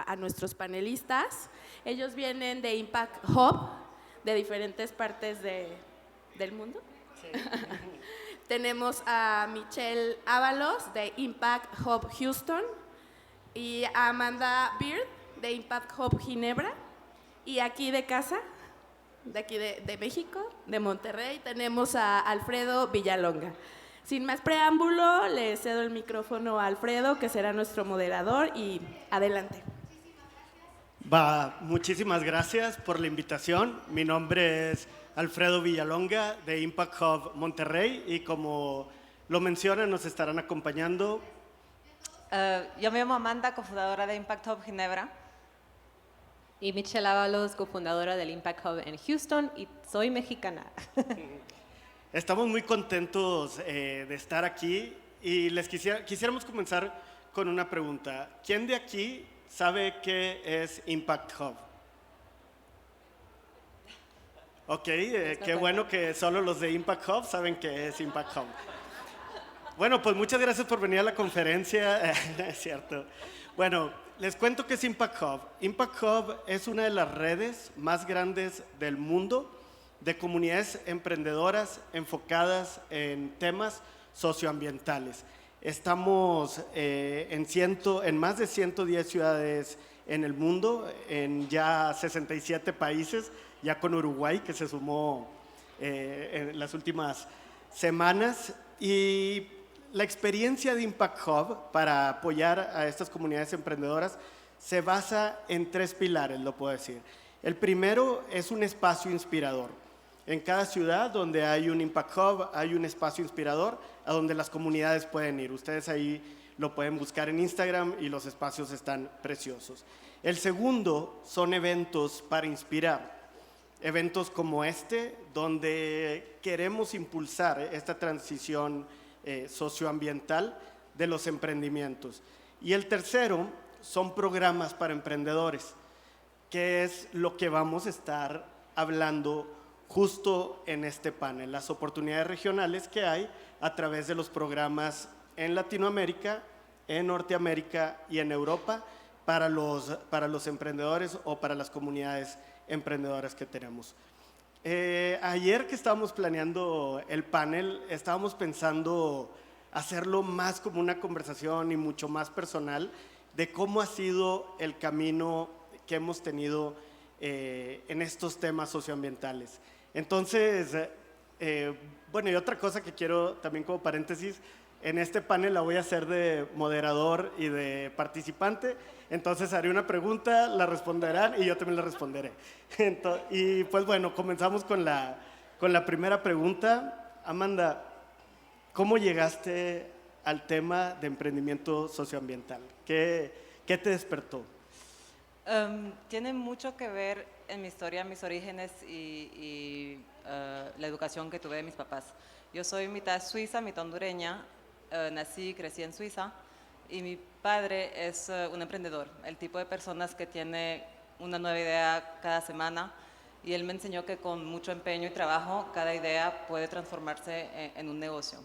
a nuestros panelistas. Ellos vienen de Impact Hub, de diferentes partes del mundo. Sí. Tenemos a Michelle Ábalos de Impact Hub Houston y a Amanda Beard de Impact Hub Ginebra. Y aquí de casa, de aquí de México, de Monterrey, tenemos a Alfredo Villalonga. Sin más preámbulo, le cedo el micrófono a Alfredo, que será nuestro moderador, y adelante. Muchísimas gracias por la invitación. Mi nombre es Alfredo Villalonga de Impact Hub Monterrey y como lo mencionan, nos estarán acompañando. Yo me llamo Amanda, cofundadora de Impact Hub Ginebra. Y Michelle Ábalos, cofundadora del Impact Hub en Houston, y soy mexicana. Estamos muy contentos de estar aquí y quisiéramos comenzar con una pregunta. ¿Quién de aquí sabe qué es Impact Hub? Ok, qué bueno que solo los de Impact Hub saben qué es Impact Hub. Bueno, pues muchas gracias por venir a la conferencia, es cierto. Bueno, les cuento qué es Impact Hub. Impact Hub es una de las redes más grandes del mundo de comunidades emprendedoras enfocadas en temas socioambientales. Estamos en más de 110 ciudades en el mundo, en ya 67 países, ya con Uruguay que se sumó en las últimas semanas. Y la experiencia de Impact Hub para apoyar a estas comunidades emprendedoras se basa en 3 pilares, lo puedo decir. El primero es un espacio inspirador. En cada ciudad donde hay un Impact Hub hay un espacio inspirador a donde las comunidades pueden ir. Ustedes ahí lo pueden buscar en Instagram y los espacios están preciosos. El segundo son eventos para inspirar. Eventos como este, donde queremos impulsar esta transición socioambiental de los emprendimientos. Y el tercero son programas para emprendedores, que es lo que vamos a estar hablando justo en este panel, las oportunidades regionales que hay a través de los programas en Latinoamérica, en Norteamérica y en Europa para los emprendedores o para las comunidades emprendedoras que tenemos. Ayer que estábamos planeando el panel, estábamos pensando hacerlo más como una conversación y mucho más personal de cómo ha sido el camino que hemos tenido en estos temas socioambientales. Entonces, bueno, y otra cosa que quiero también como paréntesis, en este panel la voy a hacer de moderador y de participante, entonces haré una pregunta, la responderán y yo también la responderé. Y pues bueno, comenzamos con la primera pregunta. Amanda, ¿cómo llegaste al tema de emprendimiento socioambiental? ¿Qué te despertó? Tiene mucho que ver en mi historia, mis orígenes y la educación que tuve de mis papás. Yo soy mitad suiza, mitad hondureña, nací y crecí en Suiza y mi padre es un emprendedor, el tipo de personas que tiene una nueva idea cada semana y él me enseñó que con mucho empeño y trabajo cada idea puede transformarse en un negocio.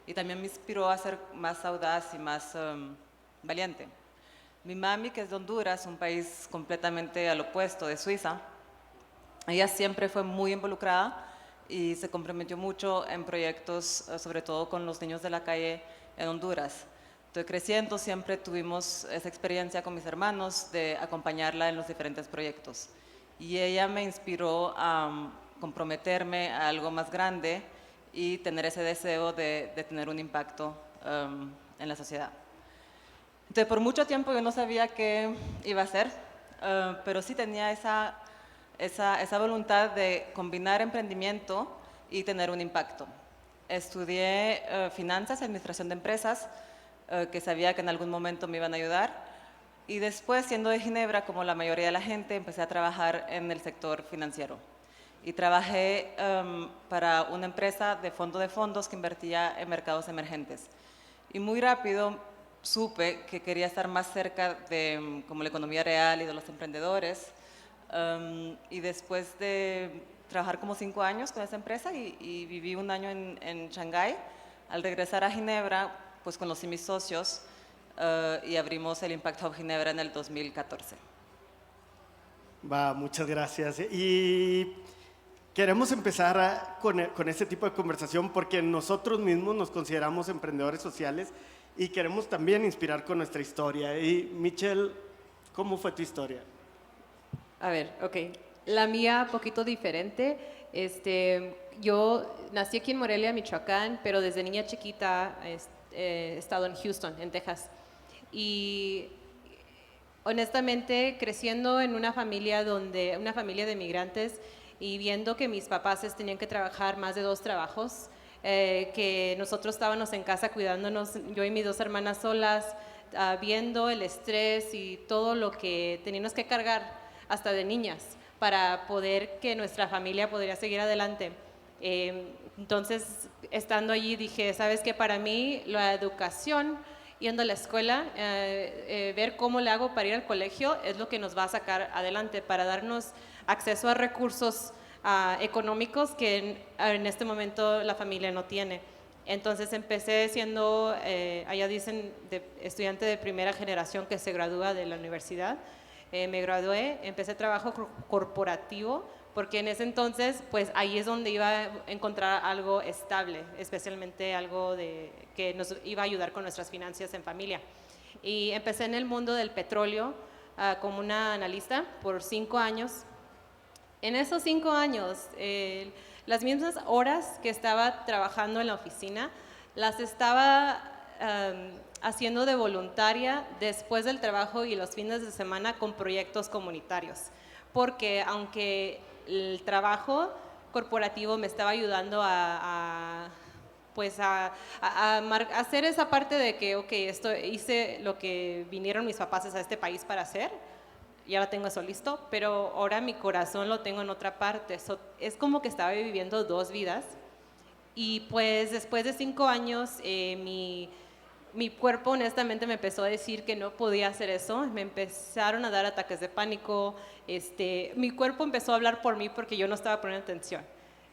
Y también me inspiró a ser más audaz y más valiente. Mi mami, que es de Honduras, un país completamente al opuesto de Suiza, ella siempre fue muy involucrada y se comprometió mucho en proyectos, sobre todo con los niños de la calle en Honduras. Estoy creciendo, siempre tuvimos esa experiencia con mis hermanos de acompañarla en los diferentes proyectos. Y ella me inspiró a comprometerme a algo más grande y tener ese deseo de tener un impacto en la sociedad. Entonces, por mucho tiempo yo no sabía qué iba a hacer, pero sí tenía esa voluntad de combinar emprendimiento y tener un impacto. Estudié finanzas, administración de empresas, que sabía que en algún momento me iban a ayudar. Y después, siendo de Ginebra, como la mayoría de la gente, empecé a trabajar en el sector financiero. Y trabajé para una empresa de fondo de fondos que invertía en mercados emergentes. Y muy rápido supe que quería estar más cerca de como la economía real y de los emprendedores. Y después de trabajar como 5 años con esa empresa y viví un año en Shanghái, al regresar a Ginebra, pues conocí mis socios y abrimos el Impact Hub Ginebra en el 2014. Va, muchas gracias. Y queremos empezar con este tipo de conversación porque nosotros mismos nos consideramos emprendedores sociales y queremos también inspirar con nuestra historia. Y Michelle, ¿cómo fue tu historia? A ver, ok. La mía, poquito diferente. Yo nací aquí en Morelia, Michoacán, pero desde niña chiquita he estado en Houston, en Texas. Y honestamente, creciendo en una familia de migrantes y viendo que mis papás tenían que trabajar más de 2 trabajos, que nosotros estábamos en casa cuidándonos, yo y mis 2 hermanas solas, viendo el estrés y todo lo que teníamos que cargar hasta de niñas para poder que nuestra familia pudiera seguir adelante. Entonces, estando allí dije, ¿sabes qué? Para mí la educación, yendo a la escuela, ver cómo le hago para ir al colegio es lo que nos va a sacar adelante, para darnos acceso a recursos económicos que en este momento la familia no tiene. Entonces empecé siendo, allá dicen, estudiante de primera generación que se gradúa de la universidad. Me gradué, empecé trabajo corporativo, porque en ese entonces, pues ahí es donde iba a encontrar algo estable, especialmente algo que nos iba a ayudar con nuestras finanzas en familia. Y empecé en el mundo del petróleo como una analista por 5 años. En esos 5 años, las mismas horas que estaba trabajando en la oficina, las estaba haciendo de voluntaria después del trabajo y los fines de semana con proyectos comunitarios. Porque aunque el trabajo corporativo me estaba ayudando a hacer esa parte de que, ok, hice lo que vinieron mis papás a este país para hacer, ya lo tengo eso listo, pero ahora mi corazón lo tengo en otra parte. Es como que estaba viviendo 2 vidas. Y pues después de 5 años, mi cuerpo honestamente me empezó a decir que no podía hacer eso. Me empezaron a dar ataques de pánico. Mi cuerpo empezó a hablar por mí porque yo no estaba poniendo atención.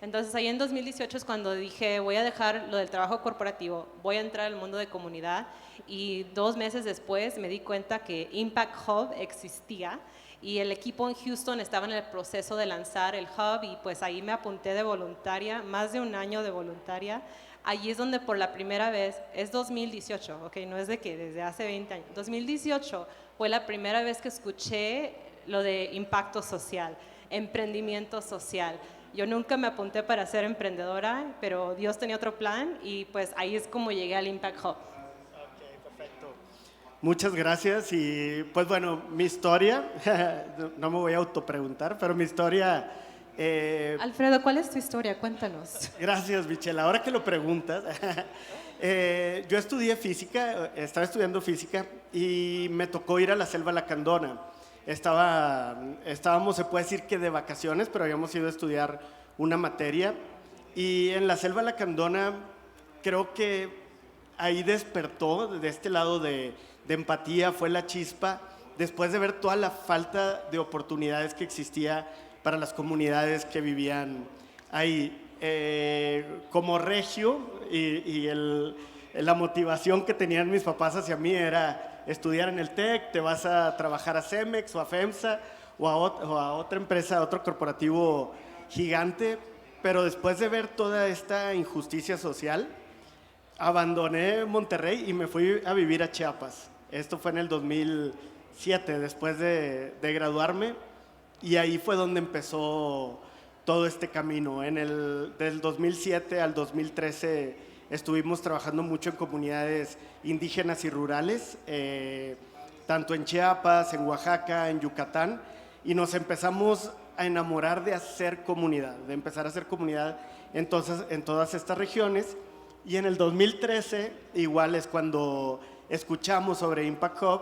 Entonces ahí en 2018 es cuando dije, voy a dejar lo del trabajo corporativo, voy a entrar al mundo de comunidad. Y 2 meses después me di cuenta que Impact Hub existía y el equipo en Houston estaba en el proceso de lanzar el hub, y pues ahí me apunté de voluntaria, más de 1 año de voluntaria. Allí es donde por la primera vez, es 2018, ok, no es de que desde hace 20 años, 2018 fue la primera vez que escuché lo de impacto social, emprendimiento social. Yo nunca me apunté para ser emprendedora, pero Dios tenía otro plan y pues ahí es como llegué al Impact Hub. Ok, perfecto. Muchas gracias y pues bueno, mi historia, no me voy a autopreguntar, pero mi historia... Alfredo, ¿cuál es tu historia? Cuéntanos. Gracias, Michelle. Ahora que lo preguntas, yo estudié física, estaba estudiando física y me tocó ir a la Selva Lacandona. Estábamos, se puede decir que de vacaciones, pero habíamos ido a estudiar una materia. Y en la Selva Lacandona creo que ahí despertó, de este lado de empatía, fue la chispa, después de ver toda la falta de oportunidades que existía para las comunidades que vivían ahí. Como regio y la motivación que tenían mis papás hacia mí era estudiar en el TEC, te vas a trabajar a Cemex o a FEMSA o a otra empresa, a otro corporativo gigante, pero después de ver toda esta injusticia social, abandoné Monterrey y me fui a vivir a Chiapas. Esto fue en el 2007, después de graduarme. Y ahí fue donde empezó todo este camino. Del 2007 al 2013 estuvimos trabajando mucho en comunidades indígenas y rurales, tanto en Chiapas, en Oaxaca, en Yucatán, y nos empezamos a enamorar de hacer comunidad, de empezar a hacer comunidad en todas estas regiones. Y en el 2013 igual es cuando escuchamos sobre Impact Hub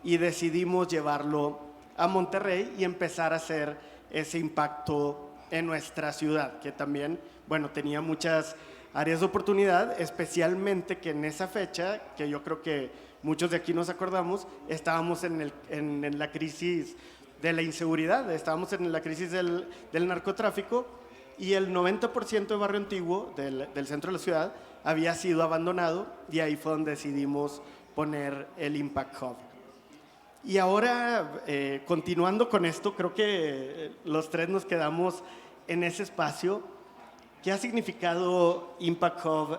y decidimos llevarlo a Monterrey y empezar a hacer ese impacto en nuestra ciudad, que también, bueno, tenía muchas áreas de oportunidad, especialmente que en esa fecha, que yo creo que muchos de aquí nos acordamos, estábamos en la crisis de la inseguridad, estábamos en la crisis del narcotráfico y el 90% de Barrio Antiguo, del centro de la ciudad, había sido abandonado y ahí fue donde decidimos poner el Impact Hub. Y ahora, continuando con esto, creo que los tres nos quedamos en ese espacio. ¿Qué ha significado Impact Hub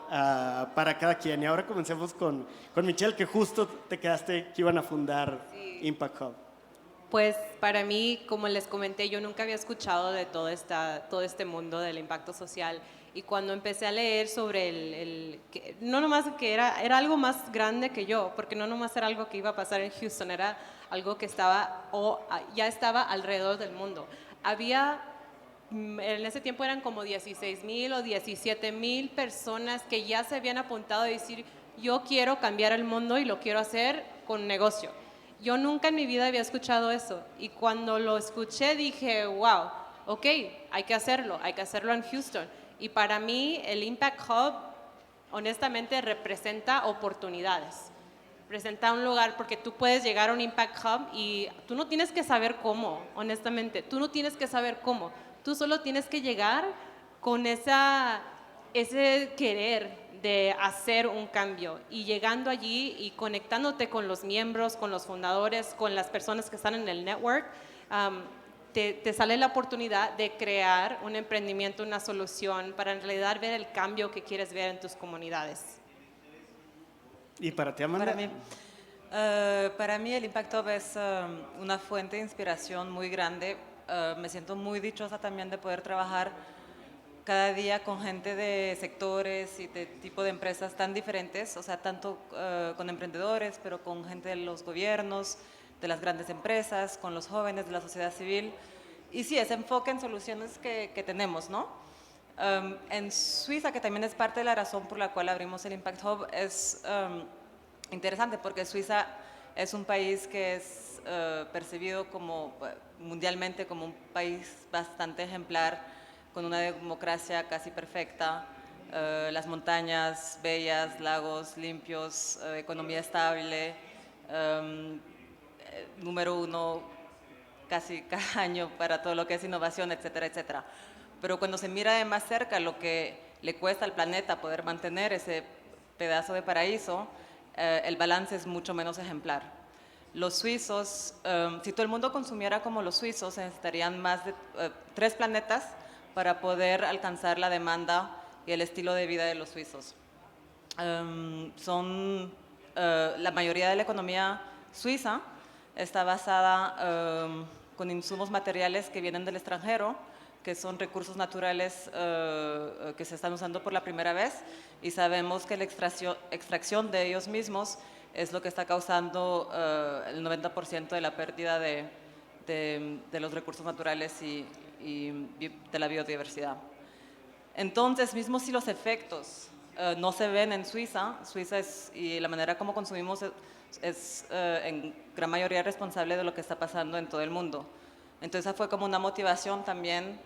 para cada quien? Y ahora comencemos con Michelle, que justo te quedaste que iban a fundar Impact Hub. Pues para mí, como les comenté, yo nunca había escuchado de todo este mundo del impacto social, y cuando empecé a leer sobre no nomás que era algo más grande que yo, porque no nomás era algo que iba a pasar en Houston, era algo que ya estaba alrededor del mundo. En ese tiempo eran como 16,000 o 17,000 personas que ya se habían apuntado a decir, yo quiero cambiar el mundo y lo quiero hacer con negocio. Yo nunca en mi vida había escuchado eso, y cuando lo escuché dije, wow, ok, hay que hacerlo en Houston. Y para mí el Impact Hub honestamente representa oportunidades. Presenta un lugar, porque tú puedes llegar a un Impact Hub y tú no tienes que saber cómo, honestamente, tú no tienes que saber cómo, tú solo tienes que llegar con ese querer de hacer un cambio, y llegando allí y conectándote con los miembros, con los fundadores, con las personas que están en el network, te sale la oportunidad de crear un emprendimiento, una solución para en realidad ver el cambio que quieres ver en tus comunidades. ¿Y para ti, Amanda? Para mí el Impact Hub es una fuente de inspiración muy grande. Me siento muy dichosa también de poder trabajar cada día con gente de sectores y de tipo de empresas tan diferentes, o sea, tanto con emprendedores, pero con gente de los gobiernos, de las grandes empresas, con los jóvenes de la sociedad civil. Y sí, ese enfoque en soluciones que tenemos, ¿no? En Suiza, que también es parte de la razón por la cual abrimos el Impact Hub, es interesante porque Suiza es un país que es percibido como, mundialmente como un país bastante ejemplar, con una democracia casi perfecta, las montañas bellas, lagos limpios, economía estable, número 1 casi cada año para todo lo que es innovación, etcétera, etcétera. Pero cuando se mira de más cerca lo que le cuesta al planeta poder mantener ese pedazo de paraíso, el balance es mucho menos ejemplar. Los suizos, si todo el mundo consumiera como los suizos, necesitarían más de 3 planetas para poder alcanzar la demanda y el estilo de vida de los suizos. La mayoría de la economía suiza está basada con insumos materiales que vienen del extranjero, que son recursos naturales que se están usando por la primera vez, y sabemos que la extracción de ellos mismos es lo que está causando el 90% de la pérdida de los recursos naturales y de la biodiversidad. Entonces, mismo si los efectos no se ven en Suiza, y la manera como consumimos es en gran mayoría responsable de lo que está pasando en todo el mundo. Entonces, esa fue como una motivación también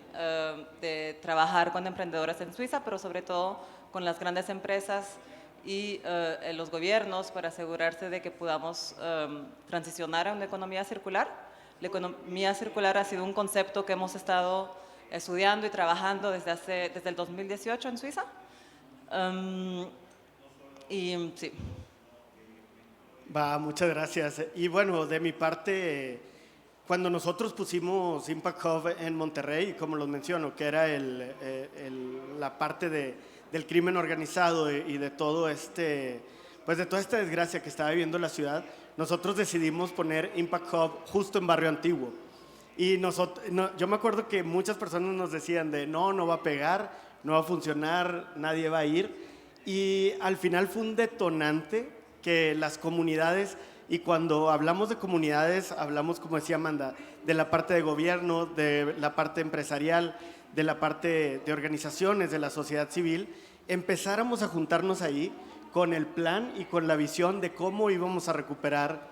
de trabajar con emprendedores en Suiza, pero sobre todo con las grandes empresas y los gobiernos, para asegurarse de que podamos transicionar a una economía circular. La economía circular ha sido un concepto que hemos estado estudiando y trabajando desde el 2018 en Suiza. Y sí. Muchas gracias. Y bueno, de mi parte, cuando nosotros pusimos Impact Hub en Monterrey, como los menciono, que era la parte del crimen organizado y de todo pues de toda esta desgracia que estaba viviendo la ciudad, nosotros decidimos poner Impact Hub justo en Barrio Antiguo. Y yo me acuerdo que muchas personas nos decían no va a pegar, no va a funcionar, nadie va a ir. Y al final fue un detonante que las comunidades, y cuando hablamos de comunidades, hablamos, como decía Amanda, de la parte de gobierno, de la parte empresarial, de la parte de organizaciones, de la sociedad civil, empezáramos a juntarnos ahí con el plan y con la visión de cómo íbamos a recuperar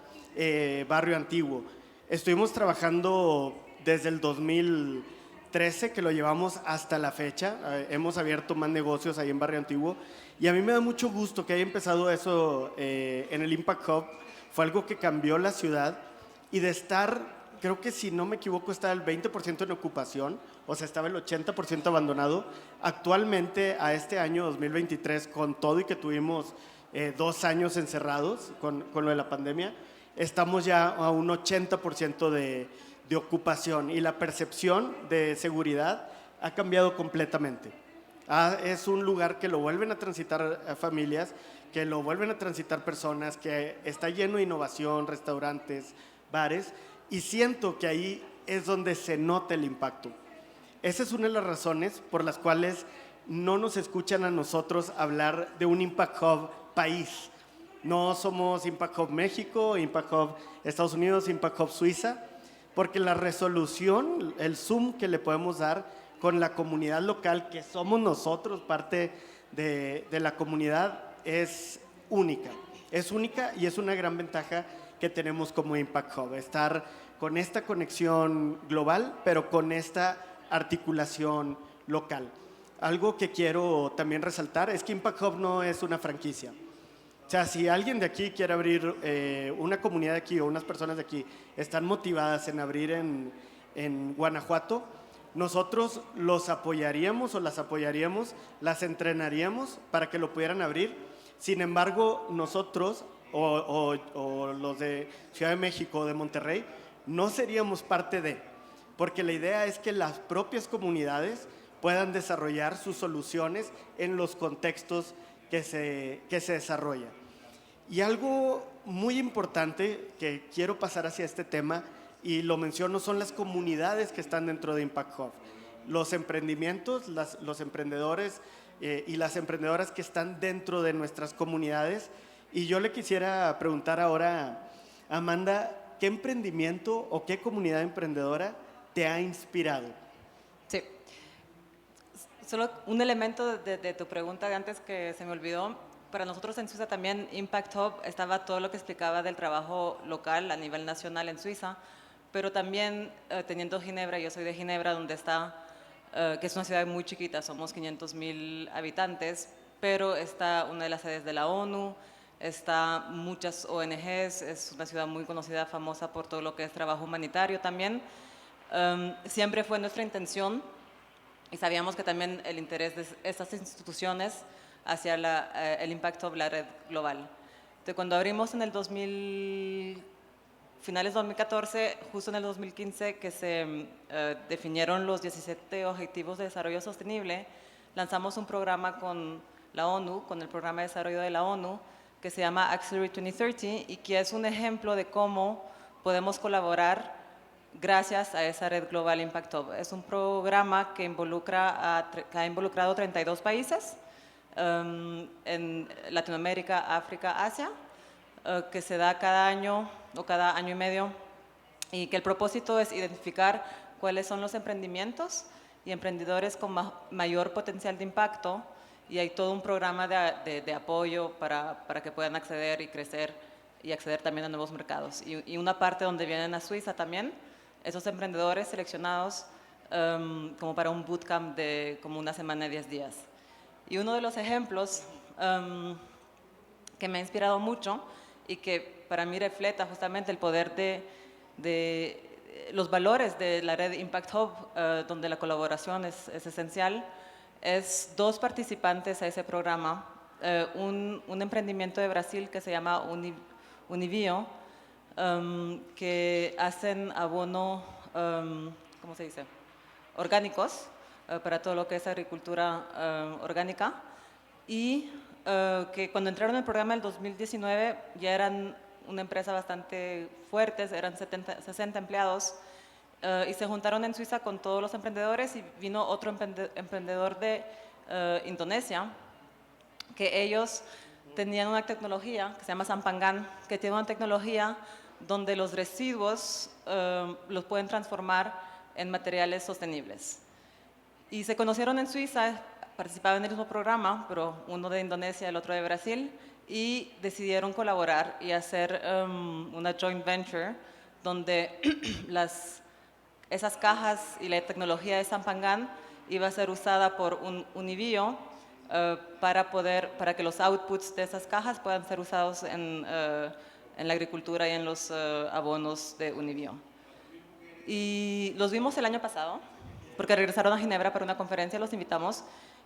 Barrio Antiguo. Estuvimos trabajando desde el 2013, que lo llevamos hasta la fecha. Hemos abierto más negocios ahí en Barrio Antiguo, y a mí me da mucho gusto que haya empezado eso en el Impact Hub. Fue algo que cambió la ciudad, y de estar, creo que si no me equivoco, estaba el 20% en ocupación, o sea, estaba el 80% abandonado. Actualmente, a este año 2023, con todo y que tuvimos 2 años encerrados con lo de la pandemia, estamos ya a un 80% de ocupación y la percepción de seguridad ha cambiado completamente. Es un lugar que lo vuelven a transitar familias, que lo vuelven a transitar personas, que está lleno de innovación, restaurantes, bares, y siento que ahí es donde se nota el impacto. Esa es una de las razones por las cuales no nos escuchan a nosotros hablar de un Impact Hub país. No somos Impact Hub México, Impact Hub Estados Unidos, Impact Hub Suiza, porque la resolución, el zoom que le podemos dar con la comunidad local, que somos nosotros, parte de la comunidad, es única. Es única y es una gran ventaja que tenemos como Impact Hub, estar con esta conexión global, pero con esta articulación local. Algo que quiero también resaltar es que Impact Hub no es una franquicia. O sea, si alguien de aquí quiere abrir una comunidad de aquí o unas personas de aquí están motivadas en abrir en Guanajuato, nosotros los apoyaríamos o las apoyaríamos, las entrenaríamos para que lo pudieran abrir. Sin embargo, nosotros o los de Ciudad de México o de Monterrey no seríamos parte de, porque la idea es que las propias comunidades puedan desarrollar sus soluciones en los contextos que se desarrollan. Y algo muy importante que quiero pasar hacia este tema, y lo menciono, son las comunidades que están dentro de Impact Hub. Los emprendimientos, los emprendedores y las emprendedoras que están dentro de nuestras comunidades. Y yo le quisiera preguntar ahora a Amanda, ¿qué emprendimiento o qué comunidad emprendedora te ha inspirado? Sí. Solo un elemento de tu pregunta de antes que se me olvidó. Para nosotros en Suiza también Impact Hub estaba todo lo que explicaba del trabajo local a nivel nacional en Suiza, pero también teniendo Ginebra, yo soy de Ginebra, donde está, que es una ciudad muy chiquita, somos 500,000 habitantes, pero está una de las sedes de la ONU, está muchas ONGs, es una ciudad muy conocida, famosa por todo lo que es trabajo humanitario también. Siempre fue nuestra intención y sabíamos que también el interés de estas instituciones hacia el Impact Hub, la red global. Entonces, cuando abrimos en el finales de 2014, justo en el 2015, que se definieron los 17 Objetivos de Desarrollo Sostenible, lanzamos un programa con la ONU, con el Programa de Desarrollo de la ONU, que se llama Accelerate 2030 y que es un ejemplo de cómo podemos colaborar gracias a esa red global Impact Hub. Es un programa que ha involucrado 32 países en Latinoamérica, África, Asia, que se da cada año o cada año y medio, y que el propósito es identificar cuáles son los emprendimientos y emprendedores con mayor potencial de impacto, y hay todo un programa de apoyo para que puedan acceder y crecer y acceder también a nuevos mercados. Y una parte donde vienen a Suiza también, esos emprendedores seleccionados como para un bootcamp de como una semana y 10 días. Y uno de los ejemplos que me ha inspirado mucho y que para mí refleja justamente el poder de los valores de la red Impact Hub, donde la colaboración es esencial, es 2 participantes a ese programa, un emprendimiento de Brasil que se llama Univio, que hacen abono, ¿cómo se dice?, orgánicos, para todo lo que es agricultura orgánica, y que cuando entraron en el programa en el 2019 ya eran una empresa bastante fuerte, eran 60 empleados, y se juntaron en Suiza con todos los emprendedores, y vino otro emprendedor de Indonesia, que ellos tenían una tecnología que se llama Sampangan, que tiene una tecnología donde los residuos los pueden transformar en materiales sostenibles. Y se conocieron en Suiza, participaban en el mismo programa, pero uno de Indonesia, el otro de Brasil, y decidieron colaborar y hacer una joint venture donde esas cajas y la tecnología de Sampangan iba a ser usada por Univio para que los outputs de esas cajas puedan ser usados en la agricultura y en los abonos de Univio. Y los vimos el año pasado, porque regresaron a Ginebra para una conferencia, los invitamos,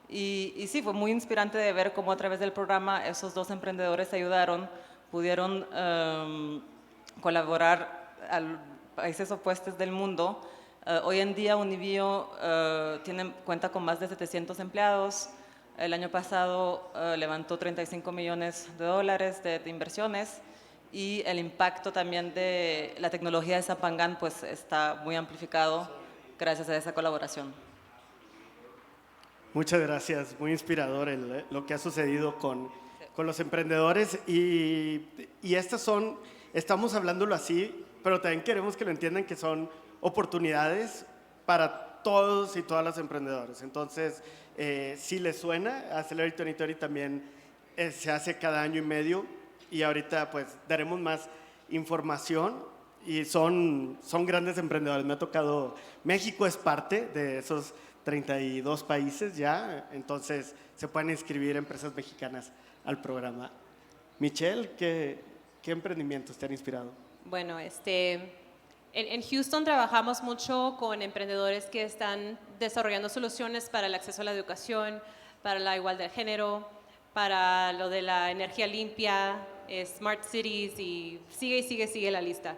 Y sí, fue muy inspirante de ver cómo a través del programa esos dos emprendedores ayudaron, pudieron colaborar a países opuestos del mundo. Hoy en día Unibio cuenta con más de 700 empleados. El año pasado levantó $35 millones de inversiones, y el impacto también de la tecnología de Zapangán pues está muy amplificado gracias a esa colaboración. Muchas gracias, muy inspirador lo que ha sucedido con los emprendedores y estas son, estamos hablándolo así, pero también queremos que lo entiendan que son oportunidades para todos y todas las emprendedores. Entonces, si les suena, Accelerate 2020 también se hace cada año y medio y ahorita pues daremos más información y son grandes emprendedores. Me ha tocado, México es parte de esos 32 países ya, entonces se pueden inscribir empresas mexicanas al programa. Michelle, ¿qué emprendimientos te han inspirado? Bueno, en Houston trabajamos mucho con emprendedores que están desarrollando soluciones para el acceso a la educación, para la igualdad de género, para lo de la energía limpia, smart cities y sigue la lista.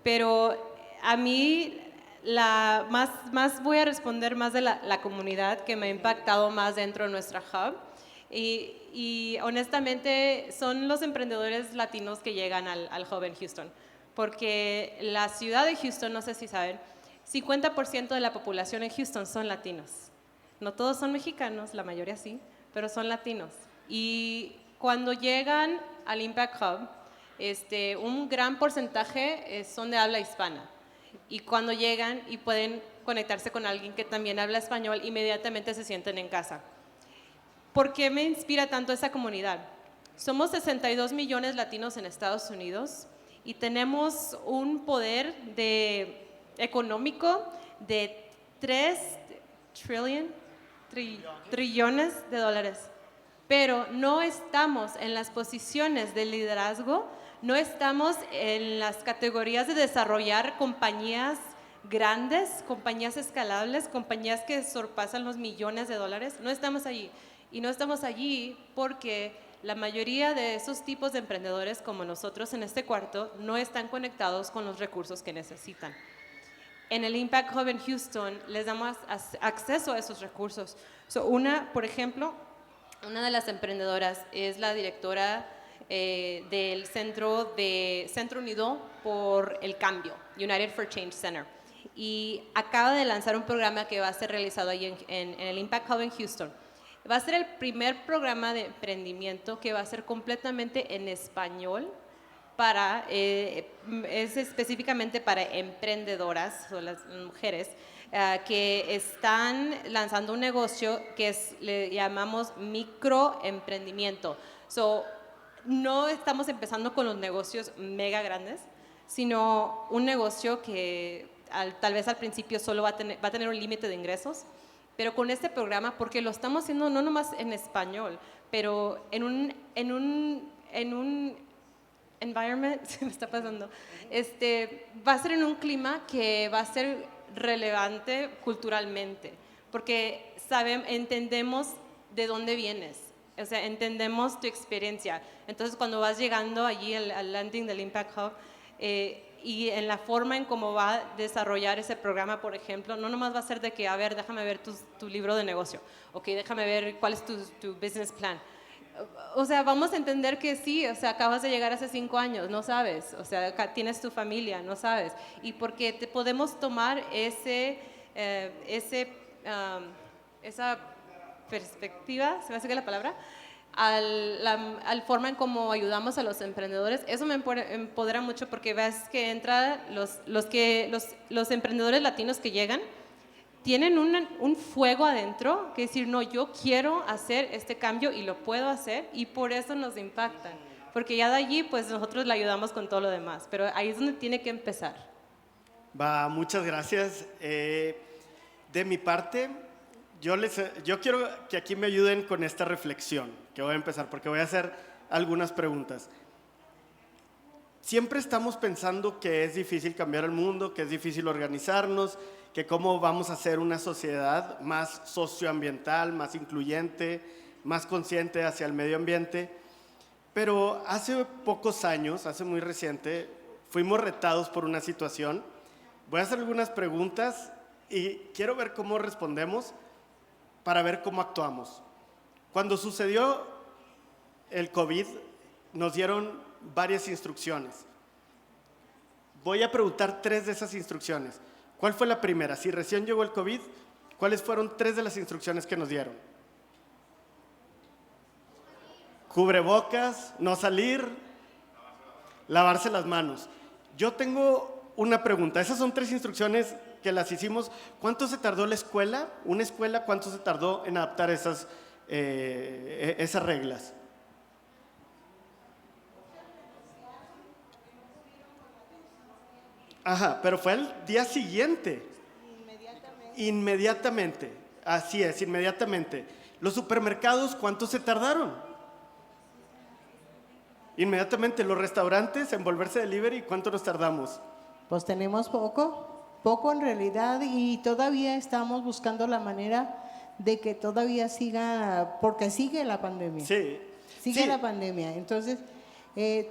Pero a mí más voy a responder más de la comunidad que me ha impactado más dentro de nuestra hub. Y honestamente son los emprendedores latinos que llegan al hub en Houston. Porque la ciudad de Houston, no sé si saben, 50% de la población en Houston son latinos. No todos son mexicanos, la mayoría sí, pero son latinos. Y cuando llegan al Impact Hub, un gran porcentaje son de habla hispana. Y cuando llegan y pueden conectarse con alguien que también habla español, inmediatamente se sienten en casa. ¿Por qué me inspira tanto esa comunidad? Somos 62 millones latinos en Estados Unidos y tenemos un poder económico de 3 trillones de dólares. Pero no estamos en las posiciones de liderazgo, no estamos en las categorías de desarrollar compañías grandes, compañías escalables, compañías que sorpasan los millones de dólares. No estamos allí. Y no estamos allí porque la mayoría de esos tipos de emprendedores como nosotros en este cuarto no están conectados con los recursos que necesitan. En el Impact Hub en Houston les damos acceso a esos recursos. Por ejemplo, una de las emprendedoras es la directora del Centro Unido por el Cambio, United for Change Center. Y acaba de lanzar un programa que va a ser realizado ahí en el Impact Hub en Houston. Va a ser el primer programa de emprendimiento que va a ser completamente en español, es específicamente para emprendedoras o las mujeres que están lanzando un negocio que le llamamos microemprendimiento. No estamos empezando con los negocios mega grandes, sino un negocio que tal vez al principio solo va a tener un límite de ingresos, pero con este programa, porque lo estamos haciendo no nomás en español, pero en un environment, se me está pasando, va a ser en un clima que va a ser relevante culturalmente, porque entendemos de dónde vienes, o sea, entendemos tu experiencia. Entonces, cuando vas llegando allí al landing del Impact Hub, y en la forma en cómo va a desarrollar ese programa, por ejemplo, no nomás va a ser de que, a ver, déjame ver tu libro de negocio, ok, déjame ver cuál es tu business plan. O sea, vamos a entender que sí, o sea, acabas de llegar hace 5 años, no sabes, o sea, tienes tu familia, no sabes, y porque podemos tomar esa perspectiva, ¿se me hace que la palabra? Al forma en cómo ayudamos a los emprendedores, eso me empodera mucho porque ves que los emprendedores latinos que llegan tienen un fuego adentro, que decir, no, yo quiero hacer este cambio y lo puedo hacer, y por eso nos impactan, porque ya de allí pues nosotros le ayudamos con todo lo demás, pero ahí es donde tiene que empezar. Muchas gracias. De mi parte, yo quiero que aquí me ayuden con esta reflexión que voy a empezar, porque voy a hacer algunas preguntas. siempre estamos pensando que es difícil cambiar el mundo, que es difícil organizarnos, que cómo vamos a hacer una sociedad más socioambiental, más incluyente, más consciente hacia el medio ambiente. Pero hace pocos años, hace muy reciente, fuimos retados por una situación. Voy a hacer algunas preguntas y quiero ver cómo respondemos para ver cómo actuamos. Cuando sucedió el COVID, nos dieron varias instrucciones. Voy a preguntar 3 de esas instrucciones. ¿Cuál fue la primera? Si recién llegó el COVID, ¿cuáles fueron 3 de las instrucciones que nos dieron? Cubrebocas, no salir, lavarse las manos. Yo tengo una pregunta. Esas son 3 instrucciones que las hicimos. ¿Cuánto se tardó la escuela? Una escuela, ¿cuánto se tardó en adaptar esas reglas? Ajá, pero fue el día siguiente. Inmediatamente. Así es, inmediatamente. Los supermercados, ¿cuánto se tardaron? Inmediatamente. Los restaurantes en volverse delivery, ¿cuánto nos tardamos? Pues tenemos poco en realidad, y todavía estamos buscando la manera de que todavía siga, porque sigue la pandemia. Sí. Sigue Sí. la pandemia. Entonces,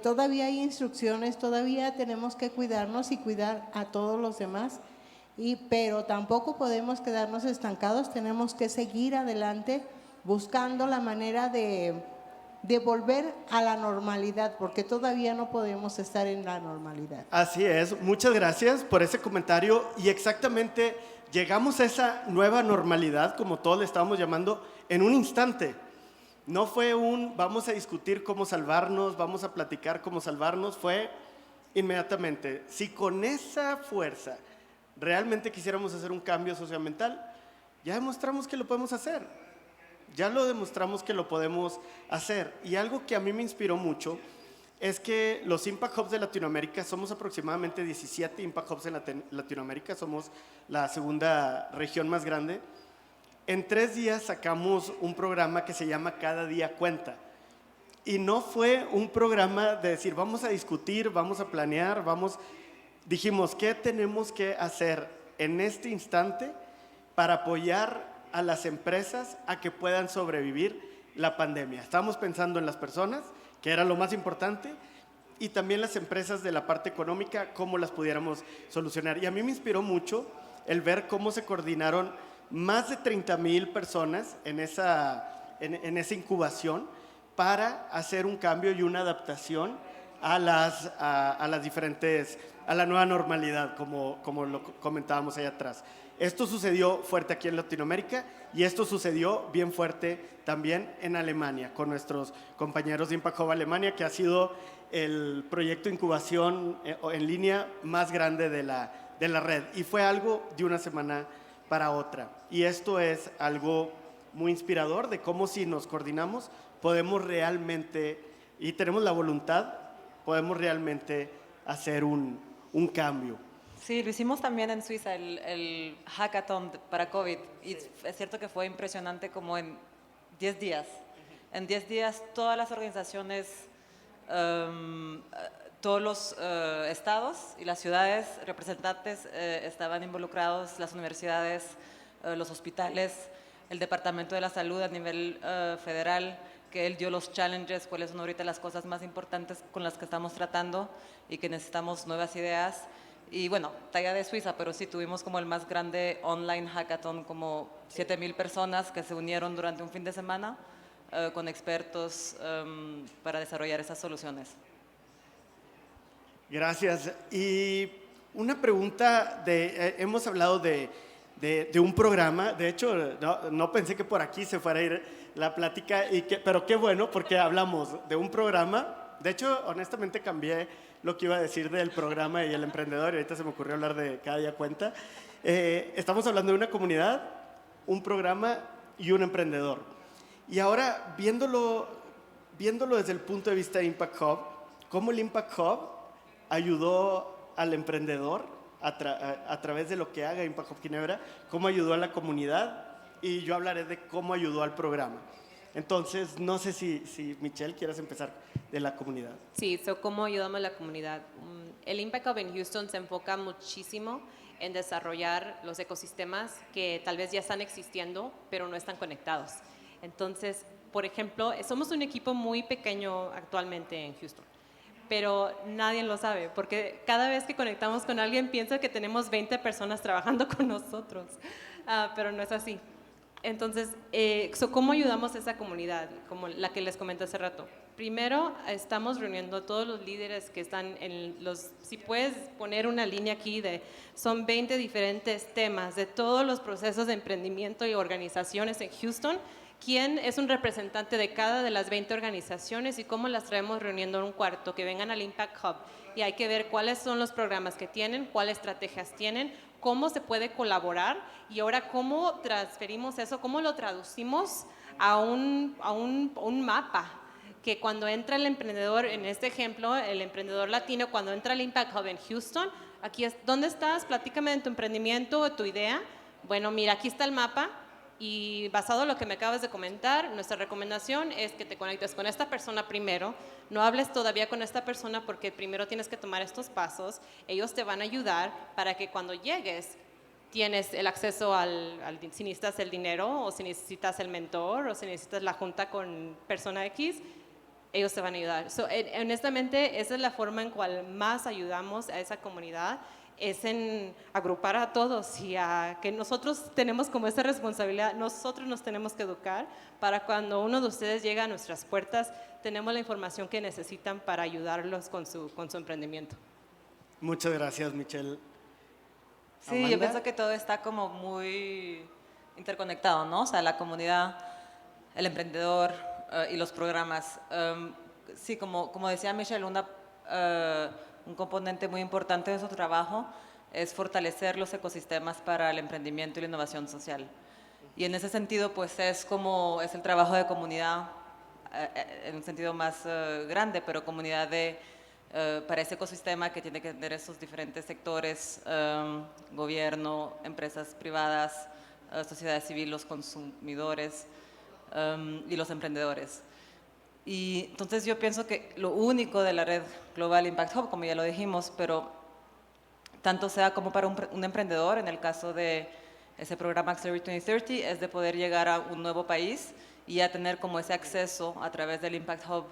todavía hay instrucciones, todavía tenemos que cuidarnos y cuidar a todos los demás, pero tampoco podemos quedarnos estancados, tenemos que seguir adelante buscando la manera de volver a la normalidad, porque todavía no podemos estar en la normalidad. Así es, muchas gracias por ese comentario y exactamente llegamos a esa nueva normalidad, como todos le estábamos llamando, en un instante. No fue vamos a discutir cómo salvarnos, vamos a platicar cómo salvarnos, fue inmediatamente. Si con esa fuerza realmente quisiéramos hacer un cambio socioambiental, ya demostramos que lo podemos hacer. Ya lo demostramos que lo podemos hacer. Y algo que a mí me inspiró mucho es que los Impact Hubs de Latinoamérica, somos aproximadamente 17 Impact Hubs en Latinoamérica, somos la segunda región más grande. En 3 días sacamos un programa que se llama Cada Día Cuenta. Y no fue un programa de decir, vamos a discutir, vamos a planear, dijimos, ¿qué tenemos que hacer en este instante para apoyar a las empresas a que puedan sobrevivir la pandemia? Estábamos pensando en las personas, que era lo más importante, y también las empresas de la parte económica, cómo las pudiéramos solucionar. Y a mí me inspiró mucho el ver cómo se coordinaron más de 30,000 personas en esa incubación para hacer un cambio y una adaptación a las diferentes, a la nueva normalidad, como lo comentábamos allá atrás. Esto sucedió fuerte aquí en Latinoamérica y esto sucedió bien fuerte también en Alemania, con nuestros compañeros de Impact Hub Alemania, que ha sido el proyecto de incubación en línea más grande de la red. Y fue algo de una semana para otra. Y esto es algo muy inspirador de cómo, si nos coordinamos, podemos realmente, y tenemos la voluntad, podemos realmente hacer un cambio. Sí, lo hicimos también en Suiza, el hackathon para COVID. Y es cierto que fue impresionante, como en 10 días. En 10 días todas las organizaciones, todos los estados y las ciudades representantes estaban involucrados, las universidades, los hospitales, el Departamento de la Salud a nivel federal, que él dio los challenges, cuáles son ahorita las cosas más importantes con las que estamos tratando y que necesitamos nuevas ideas. Y bueno, talla de Suiza, pero sí tuvimos como el más grande online hackathon, como 7,000 personas que se unieron durante un fin de semana con expertos para desarrollar esas soluciones. Gracias. Y una pregunta, hemos hablado de un programa, de hecho no pensé que por aquí se fuera a ir la plática, pero qué bueno, porque hablamos de un programa. De hecho, honestamente cambié lo que iba a decir del programa y el emprendedor, y ahorita se me ocurrió hablar de Cada Día Cuenta. Estamos hablando de una comunidad, un programa y un emprendedor. Y ahora, viéndolo desde el punto de vista de Impact Hub, ¿cómo el Impact Hub ayudó al emprendedor a través de lo que haga Impact Hub Ginebra? ¿Cómo ayudó a la comunidad? Y yo hablaré de cómo ayudó al programa. Entonces, no sé si Michelle, quieres empezar de la comunidad. Sí, ¿cómo ayudamos a la comunidad? El Impact Hub en Houston se enfoca muchísimo en desarrollar los ecosistemas que tal vez ya están existiendo, pero no están conectados. Entonces, por ejemplo, somos un equipo muy pequeño actualmente en Houston, pero nadie lo sabe, porque cada vez que conectamos con alguien piensa que tenemos 20 personas trabajando con nosotros, pero no es así. Entonces, ¿cómo ayudamos a esa comunidad? Como la que les comenté hace rato. Primero, estamos reuniendo a todos los líderes que están en los... Si puedes poner una línea aquí son 20 diferentes temas de todos los procesos de emprendimiento y organizaciones en Houston. ¿Quién es un representante de cada de las 20 organizaciones y cómo las traemos reuniendo en un cuarto? Que vengan al Impact Hub y hay que ver cuáles son los programas que tienen, cuáles estrategias tienen, cómo se puede colaborar y ahora cómo transferimos eso, cómo lo traducimos a un mapa. Que cuando entra el emprendedor, en este ejemplo, el emprendedor latino, cuando entra al Impact Hub en Houston, aquí es, ¿dónde estás? Platícame de tu emprendimiento o tu idea. Bueno, mira, aquí está el mapa y basado en lo que me acabas de comentar, nuestra recomendación es que te conectes con esta persona primero, no hables todavía con esta persona porque primero tienes que tomar estos pasos, ellos te van a ayudar para que cuando llegues tienes el acceso si necesitas el dinero o si necesitas el mentor o si necesitas la junta con persona X, ellos te van a ayudar. Honestamente, esa es la forma en cual más ayudamos a esa comunidad, es en agrupar a todos y a que nosotros tenemos como esa responsabilidad, nosotros nos tenemos que educar para cuando uno de ustedes llega a nuestras puertas, tenemos la información que necesitan para ayudarlos con su emprendimiento. Muchas gracias, Michelle. Sí, ¿Amanda? yo pienso que todo está como muy interconectado, ¿no? O sea, la comunidad, el emprendedor y los programas. Sí, como decía Michelle, un componente muy importante de su trabajo es fortalecer los ecosistemas para el emprendimiento y la innovación social. Y en ese sentido, pues es el trabajo de comunidad en un sentido más grande, pero comunidad para ese ecosistema que tiene que tener esos diferentes sectores, gobierno, empresas privadas, sociedad civil, los consumidores y los emprendedores. Y entonces yo pienso que lo único de la red Global Impact Hub, como ya lo dijimos, pero tanto sea como para un emprendedor, en el caso de ese programa Accelerate 2030, es de poder llegar a un nuevo país y ya tener como ese acceso a través del Impact Hub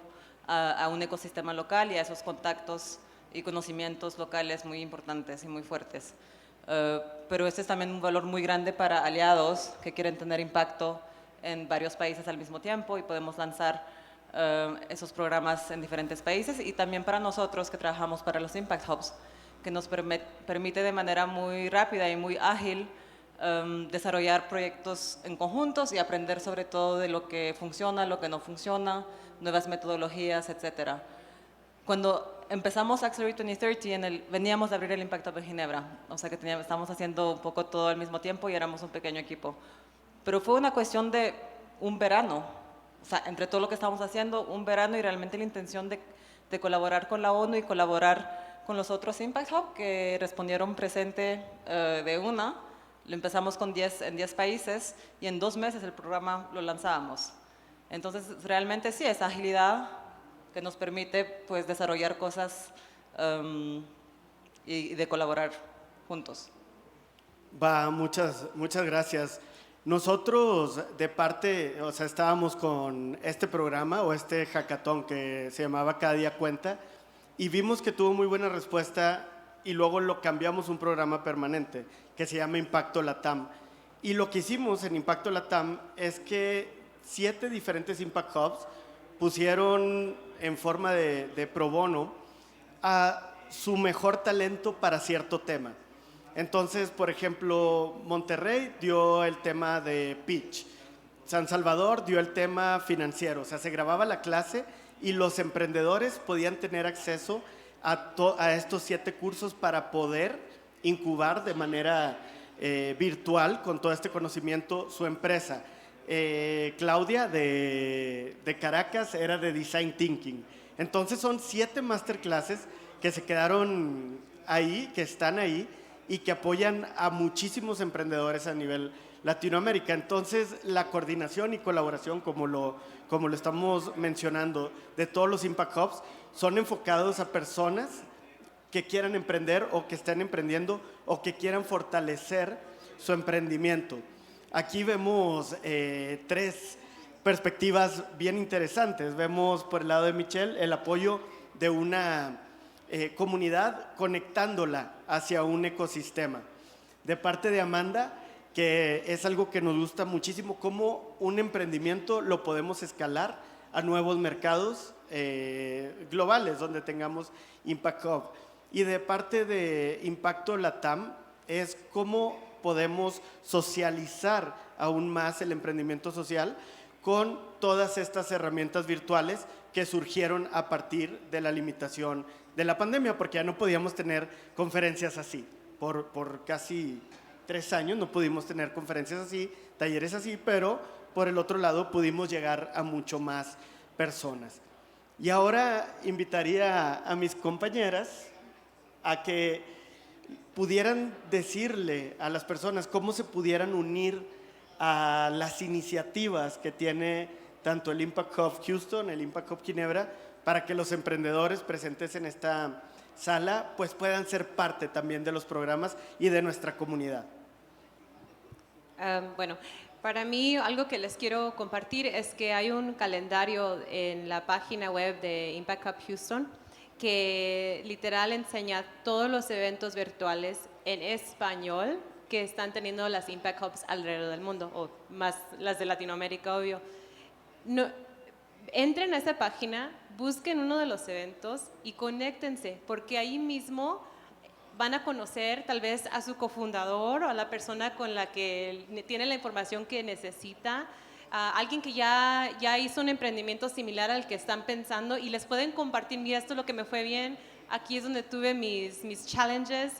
a un ecosistema local y a esos contactos y conocimientos locales muy importantes y muy fuertes. Pero este es también un valor muy grande para aliados que quieren tener impacto en varios países al mismo tiempo y podemos lanzar esos programas en diferentes países y también para nosotros que trabajamos para los Impact Hubs, que nos permite de manera muy rápida y muy ágil desarrollar proyectos en conjuntos y aprender sobre todo de lo que funciona, lo que no funciona, nuevas metodologías, etc. Cuando empezamos Accelerate 2030, veníamos de abrir el Impact Hub en Ginebra, o sea que estábamos haciendo un poco todo al mismo tiempo y éramos un pequeño equipo. Pero fue una cuestión de un verano, o sea, entre todo lo que estábamos haciendo, un verano y realmente la intención de colaborar con la ONU y colaborar con los otros Impact Hub que respondieron presente de una. Lo empezamos en 10 países y en 2 meses el programa lo lanzábamos. Entonces, realmente sí, esa agilidad que nos permite pues, desarrollar cosas y de colaborar juntos. Muchas gracias. Nosotros de parte, o sea, estábamos con este programa o este hackathon que se llamaba Cada Día Cuenta y vimos que tuvo muy buena respuesta y luego lo cambiamos a un programa permanente que se llama Impacto Latam. Y lo que hicimos en Impacto Latam es que 7 diferentes Impact Hubs pusieron en forma de pro bono a su mejor talento para cierto tema. Entonces, por ejemplo, Monterrey dio el tema de pitch, San Salvador dio el tema financiero, o sea, se grababa la clase y los emprendedores podían tener acceso a estos 7 cursos para poder incubar de manera virtual con todo este conocimiento su empresa. Claudia de Caracas era de Design Thinking. Entonces son 7 masterclasses que se quedaron ahí, que están ahí y que apoyan a muchísimos emprendedores a nivel Latinoamérica. Entonces, la coordinación y colaboración, como lo estamos mencionando, de todos los Impact Hubs, son enfocados a personas que quieran emprender o que estén emprendiendo o que quieran fortalecer su emprendimiento. Aquí vemos 3 perspectivas bien interesantes. Vemos por el lado de Michelle el apoyo de una comunidad conectándola hacia un ecosistema. De parte de Amanda, que es algo que nos gusta muchísimo, cómo un emprendimiento lo podemos escalar a nuevos mercados globales donde tengamos Impact Hub. Y de parte de Impacto Latam es cómo podemos socializar aún más el emprendimiento social con todas estas herramientas virtuales que surgieron a partir de la limitación de la pandemia, porque ya no podíamos tener conferencias así. Por casi 3 años no pudimos tener conferencias así, talleres así, pero por el otro lado pudimos llegar a mucho más personas. Y ahora invitaría a mis compañeras a que pudieran decirle a las personas cómo se pudieran unir a las iniciativas que tiene tanto el Impact Hub Houston, el Impact Hub Ginebra, para que los emprendedores presentes en esta sala pues puedan ser parte también de los programas y de nuestra comunidad. Bueno, para mí algo que les quiero compartir es que hay un calendario en la página web de Impact Hub Houston que literal enseña todos los eventos virtuales en español que están teniendo las Impact Hubs alrededor del mundo, o más las de Latinoamérica, obvio. No, entren a esa página, busquen uno de los eventos y conéctense, porque ahí mismo van a conocer tal vez a su cofundador o a la persona con la que tiene la información que necesita, a alguien que ya hizo un emprendimiento similar al que están pensando y les pueden compartir, mira, esto es lo que me fue bien, aquí es donde tuve mis challenges,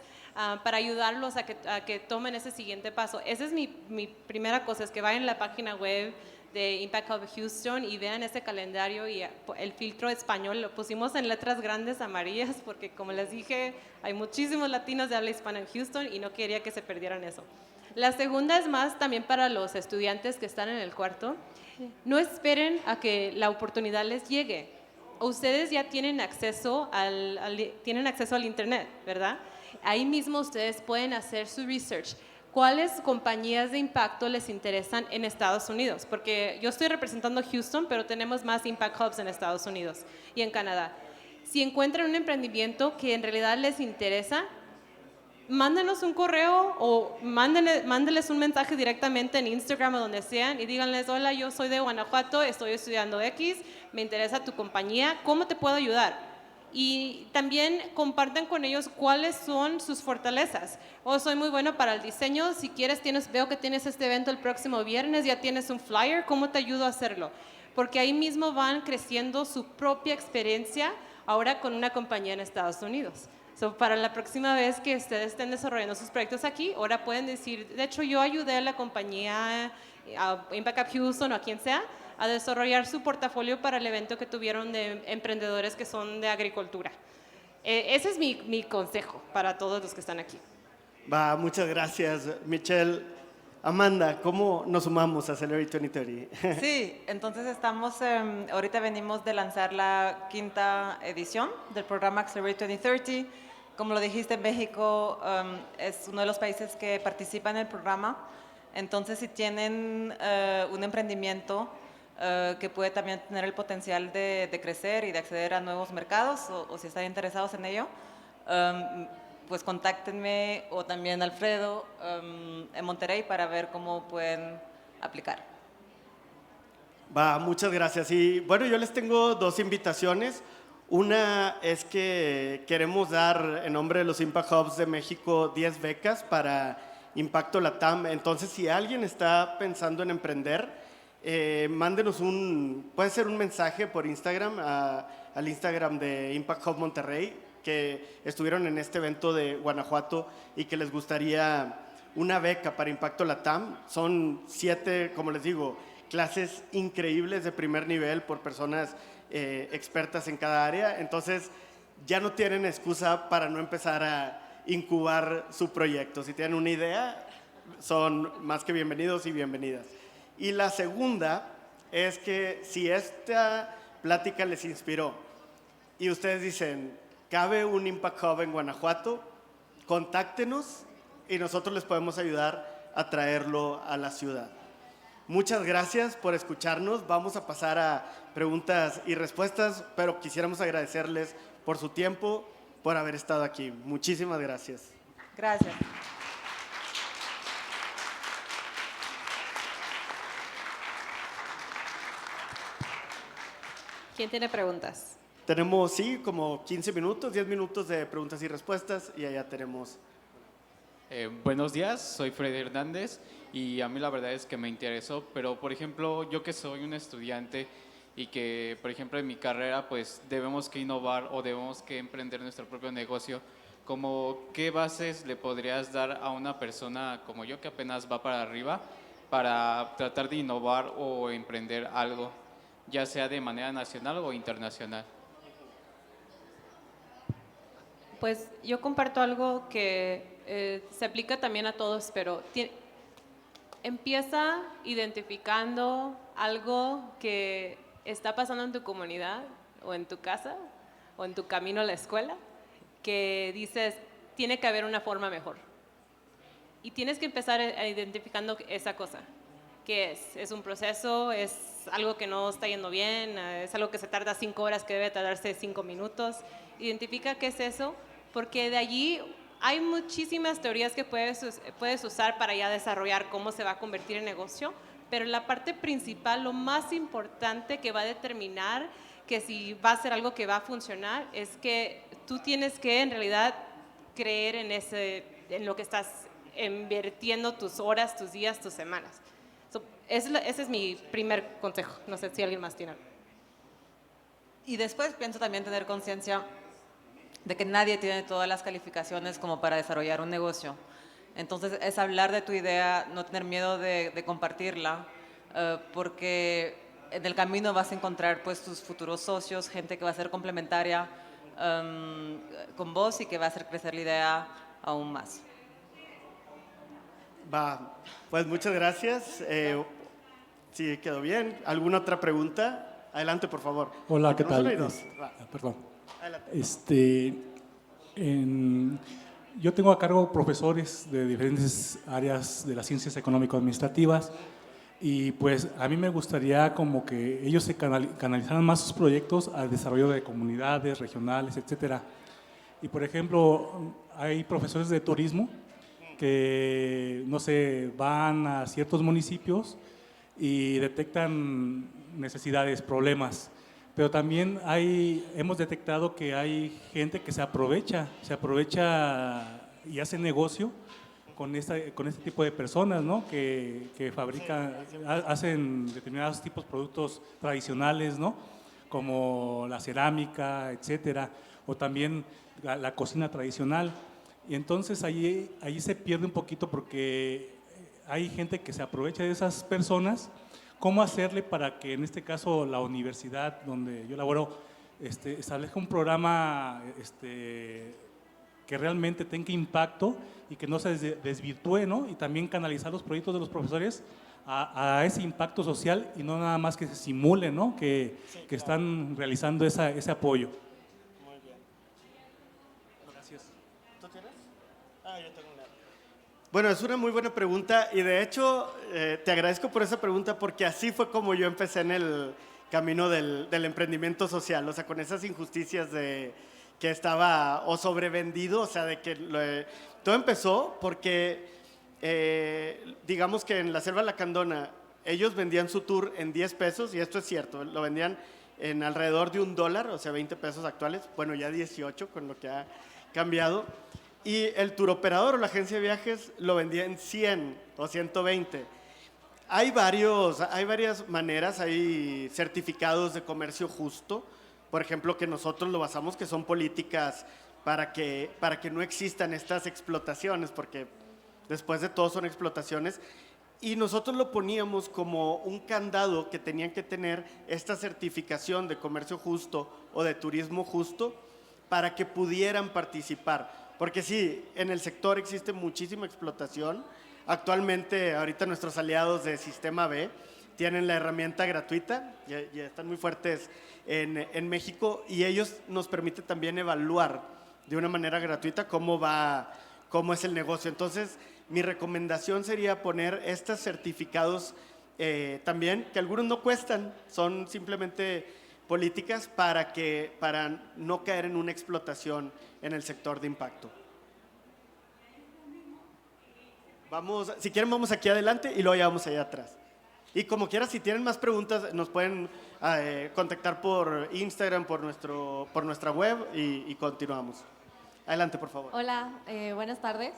para ayudarlos a que tomen ese siguiente paso. Esa es mi primera cosa, es que vayan a la página web de Impact Hub Houston y vean ese calendario, y el filtro español lo pusimos en letras grandes amarillas porque, como les dije, hay muchísimos latinos de habla hispana en Houston y no quería que se perdieran eso. La segunda es más también para los estudiantes que están en el cuarto. No esperen a que la oportunidad les llegue. Ustedes ya tienen acceso al internet, ¿verdad? Ahí mismo ustedes pueden hacer su research. ¿Cuáles compañías de impacto les interesan en Estados Unidos? Porque yo estoy representando Houston, pero tenemos más Impact Hubs en Estados Unidos y en Canadá. Si encuentran un emprendimiento que en realidad les interesa, mándenos un correo o mándenles un mensaje directamente en Instagram o donde sean y díganles, hola, yo soy de Guanajuato, estoy estudiando X, me interesa tu compañía, ¿cómo te puedo ayudar? Y también compartan con ellos cuáles son sus fortalezas. Soy muy bueno para el diseño, si quieres, veo que tienes este evento el próximo viernes, ya tienes un flyer, ¿cómo te ayudo a hacerlo? Porque ahí mismo van creciendo su propia experiencia ahora con una compañía en Estados Unidos. Para la próxima vez que ustedes estén desarrollando sus proyectos aquí, ahora pueden decir, de hecho yo ayudé a la compañía, a Impact Hub Houston o a quien sea, a desarrollar su portafolio para el evento que tuvieron de emprendedores que son de agricultura. Ese es mi consejo para todos los que están aquí. Muchas gracias, Michelle. Amanda, ¿cómo nos sumamos a Celebrate 2030? Sí, entonces ahorita venimos de lanzar la 5ª edición del programa Accelerate 2030. Como lo dijiste, México es uno de los países que participa en el programa. Entonces, si tienen un emprendimiento que puede también tener el potencial de crecer y de acceder a nuevos mercados, o si están interesados en ello, pues contáctenme, o también Alfredo en Monterrey, para ver cómo pueden aplicar. Muchas gracias. Y bueno, yo les tengo 2 invitaciones. Una es que queremos dar, en nombre de los Impact Hubs de México, 10 becas para Impacto Latam. Entonces, si alguien está pensando en emprender, mándenos puede ser un mensaje por Instagram, al Instagram de Impact Hub Monterrey, que estuvieron en este evento de Guanajuato y que les gustaría una beca para Impacto Latam. Son 7, como les digo, clases increíbles de primer nivel por personas expertas en cada área. Entonces, ya no tienen excusa para no empezar incubar su proyecto. Si tienen una idea, son más que bienvenidos y bienvenidas. Y la segunda es que si esta plática les inspiró y ustedes dicen, ¿cabe un Impact Hub en Guanajuato? Contáctenos y nosotros les podemos ayudar a traerlo a la ciudad. Muchas gracias por escucharnos. Vamos a pasar a preguntas y respuestas, pero quisiéramos agradecerles por su tiempo, por haber estado aquí. Muchísimas gracias. Gracias. ¿Quién tiene preguntas? Tenemos, sí, como 15 minutos, 10 minutos de preguntas y respuestas y allá tenemos. Buenos días, soy Freddy Hernández y a mí la verdad es que me interesó, pero por ejemplo, yo que soy un estudiante y que, por ejemplo, en mi carrera pues debemos que innovar o debemos que emprender nuestro propio negocio, como ¿qué bases le podrías dar a una persona como yo que apenas va para arriba para tratar de innovar o emprender algo, ya sea de manera nacional o internacional? Pues yo comparto algo que se aplica también a todos, pero empieza identificando algo que está pasando en tu comunidad o en tu casa o en tu camino a la escuela, que dices, tiene que haber una forma mejor. Y tienes que empezar identificando esa cosa. ¿Qué es? ¿Es un proceso? ¿Es algo que no está yendo bien? ¿Es algo que se tarda 5 horas que debe tardarse 5 minutos? Identifica qué es eso, porque de allí hay muchísimas teorías que puedes usar para ya desarrollar cómo se va a convertir en negocio, pero la parte principal, lo más importante que va a determinar que si va a ser algo que va a funcionar, es que tú tienes que en realidad creer en lo que estás invirtiendo tus horas, tus días, tus semanas. Ese es mi primer consejo. No sé si alguien más tiene algo. Y después pienso también tener conciencia de que nadie tiene todas las calificaciones como para desarrollar un negocio. Entonces es hablar de tu idea, no tener miedo de compartirla, porque en el camino vas a encontrar pues tus futuros socios, gente que va a ser complementaria con vos y que va a hacer crecer la idea aún más. Va, pues muchas gracias. Sí, quedó bien. ¿Alguna otra pregunta? Adelante, por favor. Hola, ¿qué tal? Va. Perdón. Adelante. Yo tengo a cargo profesores de diferentes áreas de las ciencias económico-administrativas y pues a mí me gustaría como que ellos se canalizaran más sus proyectos al desarrollo de comunidades regionales, etcétera. Y por ejemplo, hay profesores de turismo que, no sé, van a ciertos municipios y detectan necesidades, problemas. Pero también hemos detectado que hay gente que se aprovecha y hace negocio con este tipo de personas, ¿no? Que fabrican, hacen determinados tipos de productos tradicionales, ¿no? Como la cerámica, etcétera, o también la cocina tradicional. Y entonces ahí se pierde un poquito porque hay gente que se aprovecha de esas personas. ¿Cómo hacerle para que en este caso la universidad donde yo laboro establezca un programa que realmente tenga impacto y que no se desvirtúe, ¿no? Y también canalizar los proyectos de los profesores a ese impacto social y no nada más que se simule, ¿no? Que están realizando ese apoyo. Muy bien. Gracias. ¿Tú tienes? Yo tengo una. Bueno, es una muy buena pregunta y de hecho te agradezco por esa pregunta porque así fue como yo empecé en el camino del emprendimiento social, o sea, con esas injusticias de que estaba o sobrevendido, o sea, de que todo empezó porque digamos que en la Selva Lacandona ellos vendían su tour en 10 pesos y esto es cierto, lo vendían en alrededor de $1, o sea, 20 pesos actuales, bueno, ya 18 con lo que ha cambiado. Y el turoperador o la agencia de viajes lo vendía en 100 o 120. Hay varias maneras, hay certificados de comercio justo, por ejemplo, que nosotros lo basamos, que son políticas para que no existan estas explotaciones, porque después de todo son explotaciones. Y nosotros lo poníamos como un candado que tenían que tener esta certificación de comercio justo o de turismo justo para que pudieran participar. Porque sí, en el sector existe muchísima explotación. Actualmente, ahorita nuestros aliados de Sistema B tienen la herramienta gratuita, ya están muy fuertes en México, y ellos nos permiten también evaluar de una manera gratuita cómo es el negocio. Entonces, mi recomendación sería poner estos certificados también, que algunos no cuestan, son simplemente políticas para no caer en una explotación en el sector de impacto. Si quieren, vamos aquí adelante y luego ya vamos allá atrás. Y como quieran, si tienen más preguntas, nos pueden contactar por Instagram, por nuestra web y continuamos. Adelante, por favor. Hola, buenas tardes.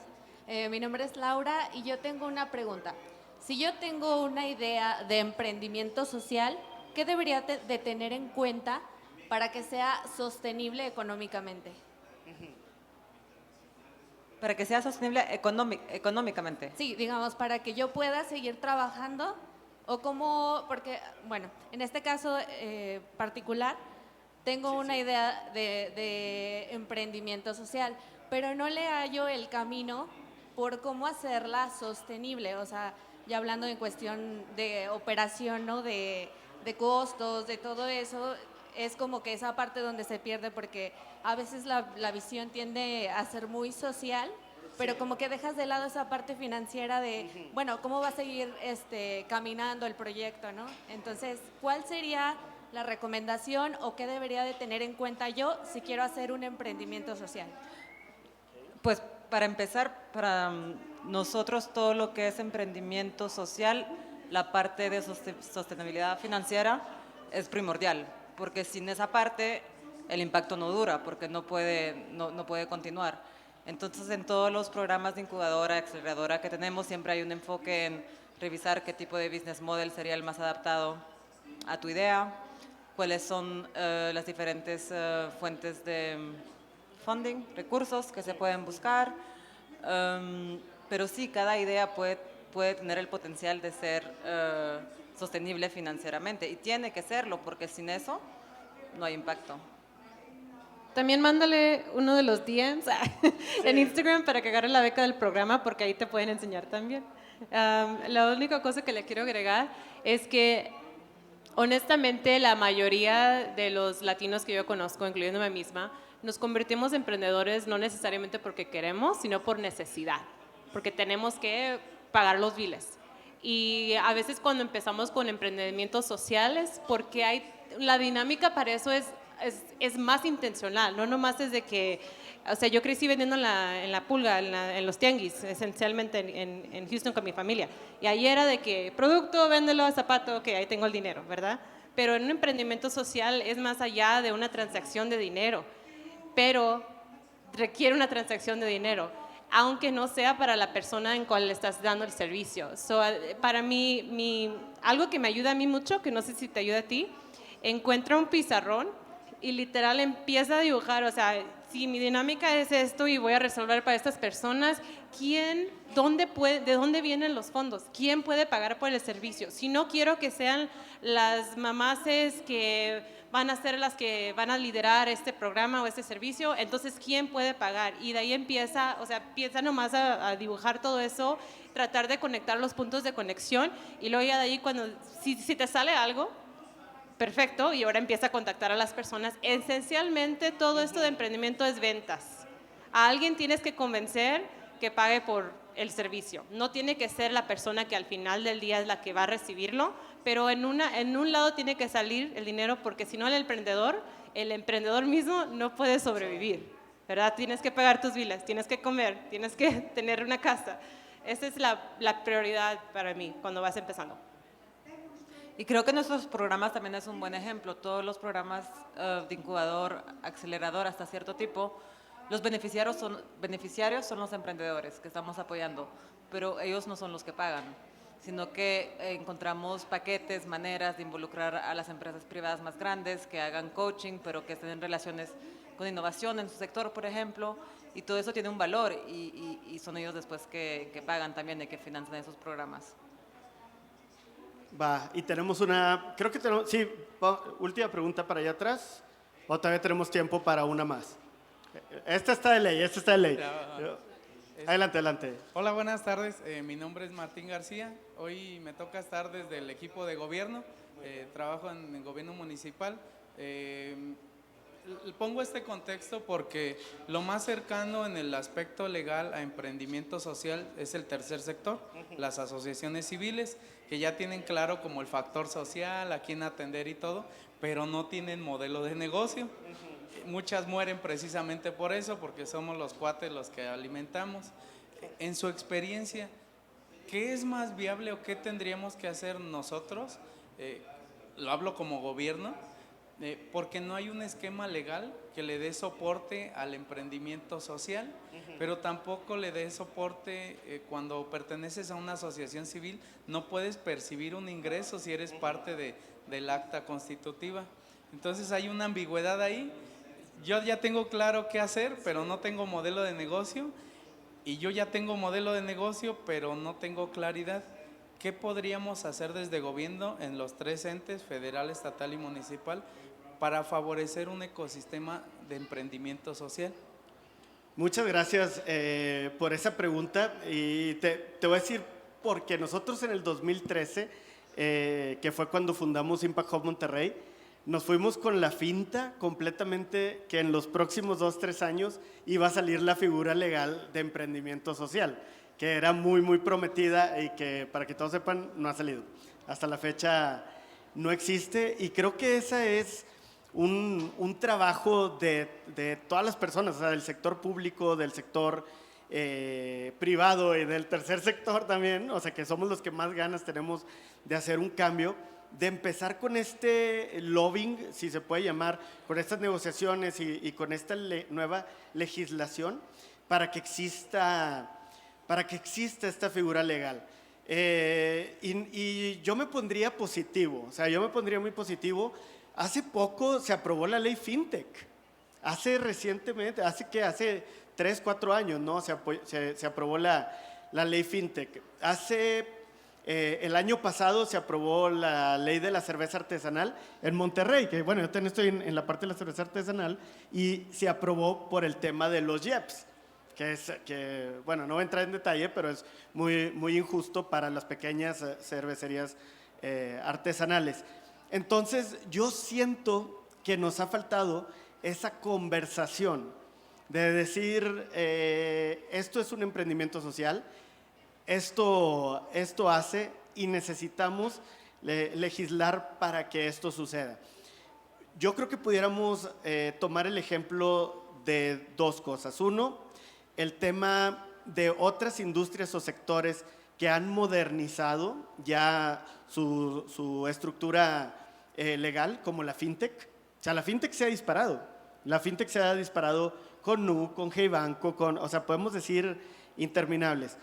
Mi nombre es Laura y yo tengo una pregunta. Si yo tengo una idea de emprendimiento social, ¿qué debería de tener en cuenta para que sea sostenible económicamente? Para que sea sostenible económicamente. Sí, digamos, para que yo pueda seguir trabajando o cómo, porque, bueno, en este caso particular, tengo una idea de emprendimiento social, pero no le hallo el camino por cómo hacerla sostenible, o sea, ya hablando en cuestión de operación, ¿no? De costos, de todo eso, es como que esa parte donde se pierde porque a veces la visión tiende a ser muy social, pero como que dejas de lado esa parte financiera de, bueno, ¿cómo va a seguir caminando el proyecto, ¿no? Entonces, ¿cuál sería la recomendación o qué debería de tener en cuenta yo si quiero hacer un emprendimiento social? Pues para empezar, para nosotros todo lo que es emprendimiento social, la parte de sostenibilidad financiera es primordial, porque sin esa parte el impacto no dura, porque no puede continuar. Entonces, en todos los programas de incubadora, aceleradora que tenemos, siempre hay un enfoque en revisar qué tipo de business model sería el más adaptado a tu idea, cuáles son las diferentes fuentes de funding, recursos que se pueden buscar, pero sí, cada idea puede tener el potencial de ser sostenible financieramente y tiene que serlo porque sin eso no hay impacto. También mándale uno de los DMs en Instagram para que agarre la beca del programa porque ahí te pueden enseñar también. La única cosa que le quiero agregar es que honestamente la mayoría de los latinos que yo conozco, incluyéndome misma, nos convertimos en emprendedores no necesariamente porque queremos, sino por necesidad, porque tenemos que pagar los biles. Y a veces cuando empezamos con emprendimientos sociales, porque la dinámica para eso es más intencional, no nomás es de que, o sea, yo crecí vendiendo en la pulga, en los tianguis, esencialmente en Houston con mi familia. Y ahí era de que, producto, véndelo, zapato, ok, ahí tengo el dinero, ¿verdad? Pero en un emprendimiento social es más allá de una transacción de dinero, pero requiere una transacción de dinero, aunque no sea para la persona en cual le estás dando el servicio. Para mí, algo que me ayuda a mí mucho, que no sé si te ayuda a ti, encuentra un pizarrón y literal empieza a dibujar, o sea, si mi dinámica es esto y voy a resolver para estas personas, ¿de dónde vienen los fondos? ¿Quién puede pagar por el servicio? Si no quiero que sean las mamases que van a ser las que van a liderar este programa o este servicio, entonces ¿quién puede pagar? Y de ahí empieza nomás a dibujar todo eso, tratar de conectar los puntos de conexión y luego ya de ahí si te sale algo, perfecto, y ahora empieza a contactar a las personas. Esencialmente todo esto de emprendimiento es ventas. A alguien tienes que convencer que pague por el servicio. No tiene que ser la persona que al final del día es la que va a recibirlo, pero en un lado tiene que salir el dinero porque si no el emprendedor mismo no puede sobrevivir, ¿verdad? Tienes que pagar tus biles, tienes que comer, tienes que tener una casa. Esa es la prioridad para mí cuando vas empezando. Y creo que nuestros programas también es un buen ejemplo. Todos los programas de incubador, acelerador hasta cierto tipo, los beneficiarios son los emprendedores que estamos apoyando, pero ellos no son los que pagan, sino que encontramos paquetes, maneras de involucrar a las empresas privadas más grandes que hagan coaching, pero que estén en relaciones con innovación en su sector, por ejemplo, y todo eso tiene un valor y son ellos después que pagan también y que financian esos programas. Va, y tenemos última pregunta para allá atrás, o todavía tenemos tiempo para una más. Esta está de ley, esta está de ley. Adelante, adelante. Hola, buenas tardes. Mi nombre es Martín García. Hoy me toca estar desde el equipo de gobierno. Trabajo en el gobierno municipal. Pongo este contexto porque lo más cercano en el aspecto legal a emprendimiento social es el tercer sector, las asociaciones civiles, que ya tienen claro como el factor social, a quién atender y todo, pero no tienen modelo de negocio. Muchas mueren precisamente por eso, porque somos los cuates los que alimentamos. En su experiencia, ¿qué es más viable o qué tendríamos que hacer nosotros? Lo hablo como gobierno, porque no hay un esquema legal que le dé soporte al emprendimiento social, pero tampoco le dé soporte cuando perteneces a una asociación civil, no puedes percibir un ingreso si eres parte del acta constitutiva. Entonces hay una ambigüedad ahí. Yo ya tengo claro qué hacer, pero no tengo modelo de negocio, y yo ya tengo modelo de negocio, pero no tengo claridad. ¿Qué podríamos hacer desde gobierno en los tres entes, federal, estatal y municipal, para favorecer un ecosistema de emprendimiento social? Muchas gracias por esa pregunta, y te voy a decir porque nosotros en el 2013, que fue cuando fundamos Impact Hub Monterrey, nos fuimos con la finta completamente que en los próximos 2-3 años iba a salir la figura legal de emprendimiento social, que era muy prometida y que, para que todos sepan, no ha salido. Hasta la fecha no existe, y creo que esa es un trabajo de todas las personas, o sea, del sector público, del sector privado y del tercer sector también, o sea, que somos los que más ganas tenemos de hacer un cambio, de empezar con este lobbying, si se puede llamar, con estas negociaciones y con esta nueva legislación para que exista esta figura legal. Y yo me pondría positivo, o sea, yo me pondría muy positivo. Hace poco se aprobó la ley FinTech, recientemente, hace 3-4 años, ¿no? Se aprobó la ley FinTech. El año pasado se aprobó la ley de la cerveza artesanal en Monterrey, que bueno, yo también estoy en la parte de la cerveza artesanal, y se aprobó por el tema de los IEPs, que bueno, no voy a entrar en detalle, pero es muy injusto para las pequeñas cervecerías artesanales. Entonces, yo siento que nos ha faltado esa conversación de decir, esto es un emprendimiento social, esto hace, y necesitamos legislar para que esto suceda. Yo creo que pudiéramos tomar el ejemplo de dos cosas. Uno, el tema de otras industrias o sectores que han modernizado ya su estructura legal, como la FinTech. O sea, la FinTech se ha disparado. La FinTech se ha disparado con Nu, con Hey Banco, o sea, podemos decir interminables.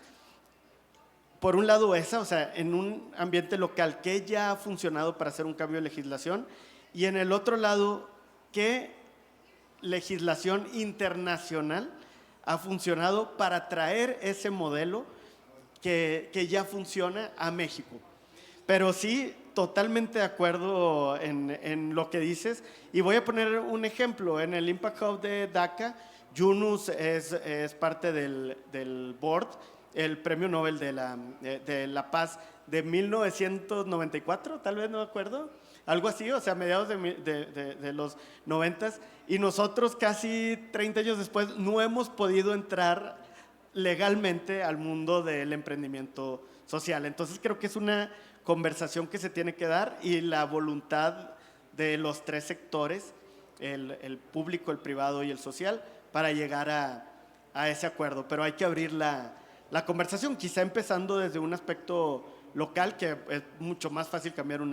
Por un lado esa, o sea, en un ambiente local que ya ha funcionado para hacer un cambio de legislación, y en el otro lado, ¿qué legislación internacional ha funcionado para traer ese modelo que ya funciona a México? Pero sí, totalmente de acuerdo en lo que dices, y voy a poner un ejemplo. En el Impact Hub de DACA, Yunus es parte del board, el Premio Nobel de la Paz de 1994, tal vez, no me acuerdo, algo así, o sea, mediados de los 90s, y nosotros casi 30 años después no hemos podido entrar legalmente al mundo del emprendimiento social. Entonces creo que es una conversación que se tiene que dar, y la voluntad de los tres sectores, el público, el privado y el social, para llegar a ese acuerdo. Pero hay que abrir la conversación, quizá empezando desde un aspecto local, que es mucho más fácil cambiar o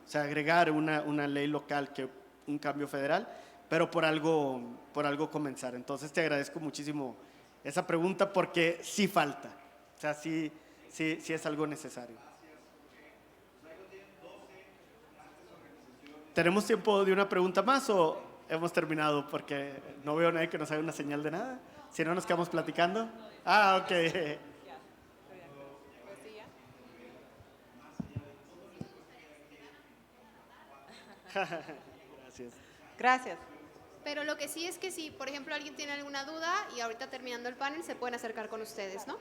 sea, agregar una ley local que un cambio federal, pero por algo comenzar. Entonces te agradezco muchísimo esa pregunta, porque sí falta, o sea, sí es algo necesario. ¿Tenemos tiempo de una pregunta más o hemos terminado? Porque no veo a nadie que nos haga una señal de nada. Si no, nos quedamos platicando. Ah, ok. Gracias. Gracias. Pero lo que sí es que si, por ejemplo, alguien tiene alguna duda y ahorita terminando el panel se pueden acercar con ustedes, ¿no?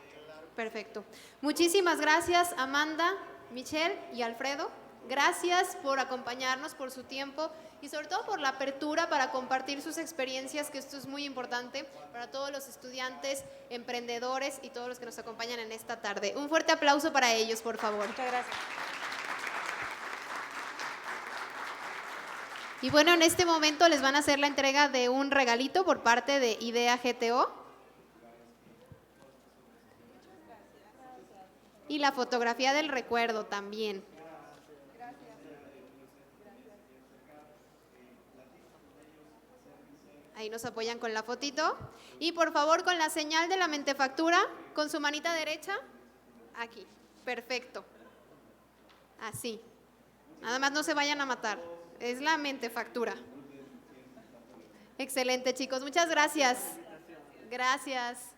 Perfecto. Muchísimas gracias, Amanda, Michelle y Alfredo. Gracias por acompañarnos, por su tiempo y sobre todo por la apertura para compartir sus experiencias, que esto es muy importante para todos los estudiantes, emprendedores y todos los que nos acompañan en esta tarde. Un fuerte aplauso para ellos, por favor. Muchas gracias. Y bueno, en este momento les van a hacer la entrega de un regalito por parte de IDEA GTO. Y la fotografía del recuerdo también. Ahí nos apoyan con la fotito. Y por favor, con la señal de la mentefactura, con su manita derecha, aquí. Perfecto. Así. Nada más no se vayan a matar. Es la mentefactura. Excelente, chicos. Muchas gracias. Gracias.